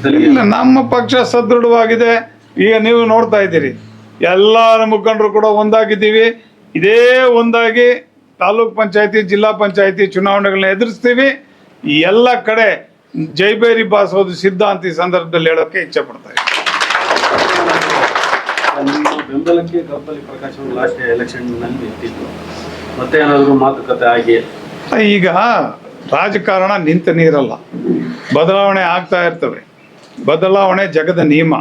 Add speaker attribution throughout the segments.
Speaker 1: ಇಲ್ಲ, ನಮ್ಮ ಪಕ್ಷ ಸದೃಢವಾಗಿದೆ. ಈಗ ನೀವು ನೋಡ್ತಾ ಇದ್ದೀರಿ, ಎಲ್ಲ ಮುಖಂಡರು ಕೂಡ ಒಂದಾಗಿದ್ದೀವಿ. ಇದೇ ಒಂದಾಗಿ ತಾಲೂಕ್ ಪಂಚಾಯತಿ, ಜಿಲ್ಲಾ ಪಂಚಾಯತಿ ಚುನಾವಣೆಗಳನ್ನ ಎದುರಿಸ್ತೀವಿ. ಎಲ್ಲ ಕಡೆ ಜೈಬೇರಿ ಬಾರಿಸೋದು ಸಿದ್ಧಾಂತ ಈ ಸಂದರ್ಭದಲ್ಲಿ ಹೇಳೋಕೆ ಇಚ್ಛೆ ಪಡ್ತಾ ಇದ್ದೀನಿ.
Speaker 2: ಬೆಂಬಲಕ್ಕೆ ಗಬ್ಬಲಿ ಪ್ರಕಾಶ್ ಲಾಸ್ಟ್ ಎಲೆಕ್ಷನ್ ನಲ್ಲಿ ಇಟ್ಟಿದ್ರು, ಮತ್ತೆ ಏನಾದರೂ ಮಾತುಕತೆ ಆಗಿ
Speaker 1: ಈಗ ರಾಜಕಾರಣ ನಿಂತ ನೀರಲ್ಲ, ಬದಲಾವಣೆ ಆಗ್ತಾ ಇರ್ತವೆ. ಬದಲಾವಣೆ ಜಗದ ನಿಯಮ.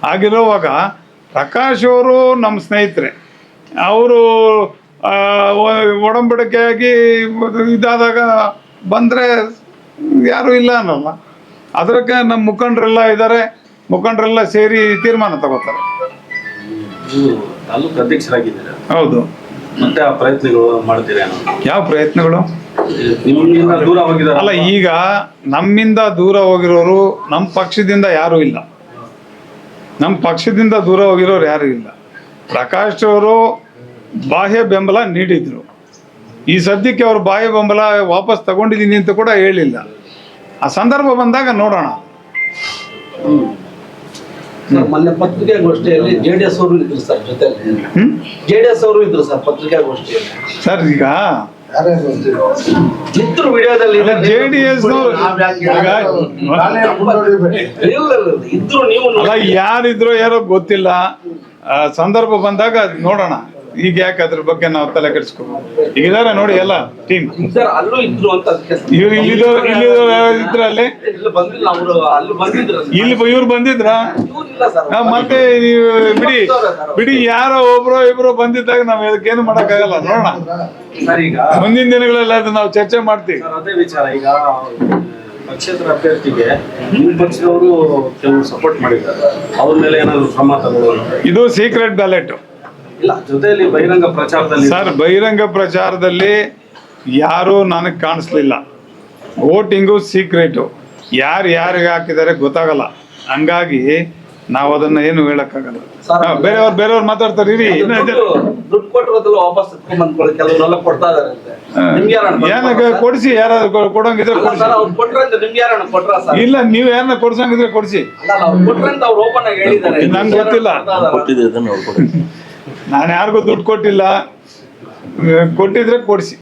Speaker 1: ಆಗಿರುವಾಗ ಪ್ರಕಾಶ್ ಅವರು ನಮ್ಮ ಸ್ನೇಹಿತರೆ, ಅವರು ಒಡಂಬಡಿಕೆಯಾಗಿ ಇದಾದಾಗ ಬಂದರೆ ಯಾರೂ ಇಲ್ಲ ಅನ್ನಲ್ಲ. ಅದಕ್ಕೆ ನಮ್ಮ ಮುಖಂಡರೆಲ್ಲ ಇದ್ದಾರೆ, ಮುಖಂಡರೆಲ್ಲ ಸೇರಿ ತೀರ್ಮಾನ ತಗೋತಾರೆ.
Speaker 2: ತಾಲೂಕು ಅಧ್ಯಕ್ಷರಾಗಿದ್ದೀರಾ?
Speaker 1: ಹೌದು.
Speaker 2: ಮತ್ತೆ ಆ ಪ್ರಯತ್ನಗಳು ಮಾಡ್ತೀರಾ?
Speaker 1: ಯಾವ ಪ್ರಯತ್ನಗಳು?
Speaker 2: ನಿಮ್ಮಿಂದ ದೂರ ಹೋಗಿದ್ದಾರೆ
Speaker 1: ಅಲ್ಲ, ಈಗ ನಮ್ಮಿಂದ ದೂರ ಹೋಗಿರೋರು ನಮ್ಮ ಪಕ್ಷದಿಂದ ಯಾರೂ ಇಲ್ಲ. ನಮ್ಮ ಪಕ್ಷದಿಂದ ದೂರ ಹೋಗಿರೋರು ಯಾರೂ ಇಲ್ಲ. ಪ್ರಕಾಶ್ ಅವರು ಬಾಹ್ಯ ಬೆಂಬಲ ನೀಡಿದ್ರು. ಈ ಸದ್ಯಕ್ಕೆ ಅವರು ಬಾಹ್ಯ ಬೆಂಬಲ ವಾಪಸ್ ತಗೊಂಡಿದ್ದೀನಿ ಅಂತ ಕೂಡ ಹೇಳಿಲ್ಲ. ಆ ಸಂದರ್ಭ ಬಂದಾಗ ನೋಡೋಣ.
Speaker 3: ಮೊನ್ನೆ ಪತ್ರಿಕಾಗೋಷ್ಠಿಯಲ್ಲಿ ಜೆಡಿಎಸ್ ಅವರು ಇದ್ರು ಸರ್, ಜೊತೆಲಿ ಜೆಡಿಎಸ್ ಅವರು ಇದ್ರು ಸರ್ ಪತ್ರಿಕಾಗೋಷ್ಠಿಯಲ್ಲಿ.
Speaker 1: ಸರ್ ಈಗ
Speaker 3: ಇದ್ರು ವಿಡಿಯೋದಲ್ಲಿ
Speaker 1: ಜೆಡಿಎಸ್
Speaker 3: ಇದ್ರು, ನೀವು
Speaker 1: ಅಲ್ಲ, ಯಾರಿದ್ರು ಯಾರೋ ಗೊತ್ತಿಲ್ಲ. ಸಂದರ್ಭ ಬಂದಾಗ ನೋಡೋಣ. ಈಗ ಯಾಕೆ ಅದ್ರ ಬಗ್ಗೆ ನಾವು ತಲೆ ಕೆಡಿಸ್ಕೋಬಹುದು? ಈಗ ಇದಾರೆ ನೋಡಿ ಎಲ್ಲ ಟೀಮ್.
Speaker 3: ಅಲ್ಲೂ ಇದ್ರು ಅಂತ
Speaker 1: ಇದ್ರ ಅಲ್ಲಿ
Speaker 3: ಬಂದಿಲ್ಲ ಅವರು, ಅಲ್ಲಿ ಬಂದಿದ್ರು.
Speaker 1: ಇಲ್ಲಿ ಇವ್ರು ಬಂದಿದ್ರ? ಮತ್ತೆ ಬಿಡಿ ಯಾರೋ ಒಬ್ರು ಇಬ್ರು ಬಂದಿದ್ದಾಗ ನಾವ್ ಅದಕ್ಕೇನು ಮಾಡಕ್ಕಾಗಲ್ಲ. ನೋಡೋಣ, ಮುಂದಿನ ದಿನಗಳಲ್ಲಿ ಅದು ನಾವು ಚರ್ಚೆ ಮಾಡ್ತೀವಿ.
Speaker 2: ಅದೇ ವಿಚಾರ. ಈಗ ಪಕ್ಷೇತರ ಅಭ್ಯರ್ಥಿಗೆ ನಿಮ್ಮ ಪಕ್ಷದವರು ಕೆಲವು ಸಪೋರ್ಟ್ ಮಾಡಿದ್ದಾರೆ, ಅವ್ರ ಮೇಲೆ ಏನಾದ್ರು ಕ್ರಮ ತಗೊಳ್ಳೋದು?
Speaker 1: ಇದು ಸೀಕ್ರೆಟ್ ಬ್ಯಾಲೆಟ್
Speaker 2: ಇಲ್ಲ, ಜೊತೆಯಲ್ಲಿ ಬಹಿರಂಗ ಪ್ರಚಾರದಲ್ಲಿ
Speaker 1: ಸರ್, ಬಹಿರಂಗ ಪ್ರಚಾರದಲ್ಲಿ ಯಾರೂ ನನಗೆ ಕಾಣಿಸ್ಲಿಲ್ಲ. ವೋಟಿಂಗು ಸೀಕ್ರೆಟು, ಯಾರಿಗೆ ಹಾಕಿದ್ದಾರೆ ಗೊತ್ತಾಗಲ್ಲ. ಹಂಗಾಗಿ ನಾವು ಅದನ್ನ ಏನು ಹೇಳಕ್ಕಾಗಲ್ಲ. ಬೇರೆಯವ್ರು ಮಾತಾಡ್ತಾರೆ.
Speaker 3: ದುಡ್ಡು ಕೊಟ್ಟಿರೋದಲ್ಲ ವಾಪಸ್ ಬಂದ್ಕೊಳ್ಳಿ, ಕೆಲವರೆಲ್ಲ ಕೊಡ್ತಾ ಇದಾರೆ.
Speaker 1: ಏನಕ್ಕೆ ಕೊಡಿಸಿ, ಯಾರಾದ್ರು ಕೊಡಂಗಿದ್ರೆ ಕೊಡಿಸಿ. ಇಲ್ಲ, ನೀವು ಯಾರನ್ನ ಕೊಡ್ಸಂಗಿದ್ರೆ ಕೊಡಿಸಿ. ನಂಗೆ ಗೊತ್ತಿಲ್ಲ, ನಾನು ಯಾರಿಗೂ ದುಡ್ಡು ಕೊಟ್ಟಿಲ್ಲ. ಕೊಟ್ಟಿದ್ರೆ ಕೊಡಿಸಿ.